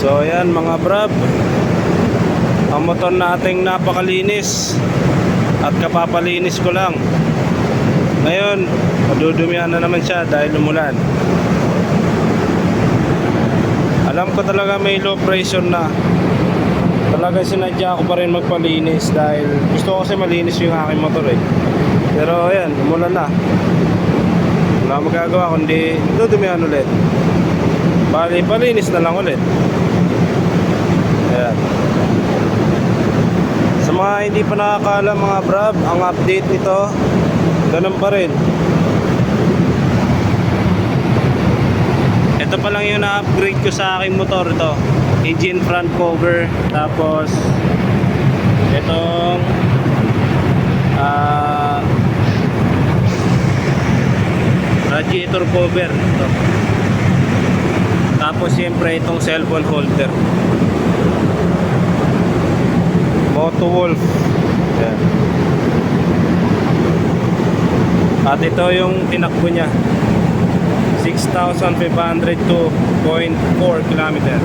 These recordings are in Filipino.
So ayan mga brab, ang motor nating napakalinis at kapapalinis ko lang. Ngayon madudumihan na naman siya dahil umulan. Alam ko talaga may low pressure na. Talaga sinadya ko pa rin magpalinis dahil gusto ko kasi malinis yung aking motor eh. Pero ayan, umulan na. Wala magagawa kundi dudumihan ulit. Bali, palinis na lang ulit. Ayan. Sa mga hindi pa nakakaalam mga brab, ang update nito ganun pa rin. Ito pa lang yung na-upgrade ko sa aking motor ito. Engine front cover, tapos itong radiator cover ito. Tapos siyempre itong cellphone holder, Moto Wolf. Yan. At ito yung tinakbo niya, 6,502.4 km. Yan.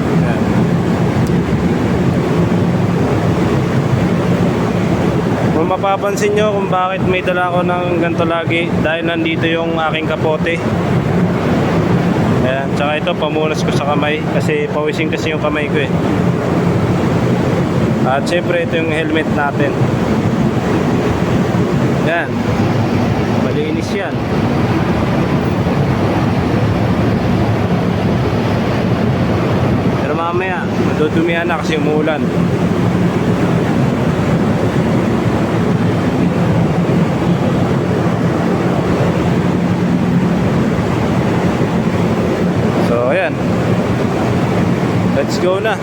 Kung mapapansin nyo kung bakit may dala ko ng ganito lagi, dahil nandito yung aking kapote. Ayan, tsaka ito pamunas ko sa kamay kasi pawising kasi yung kamay ko eh. At syempre ito yung helmet natin. Yan, malinis yan. Pero mamaya madudumihan na kasi umuulan. So ayan, let's go na.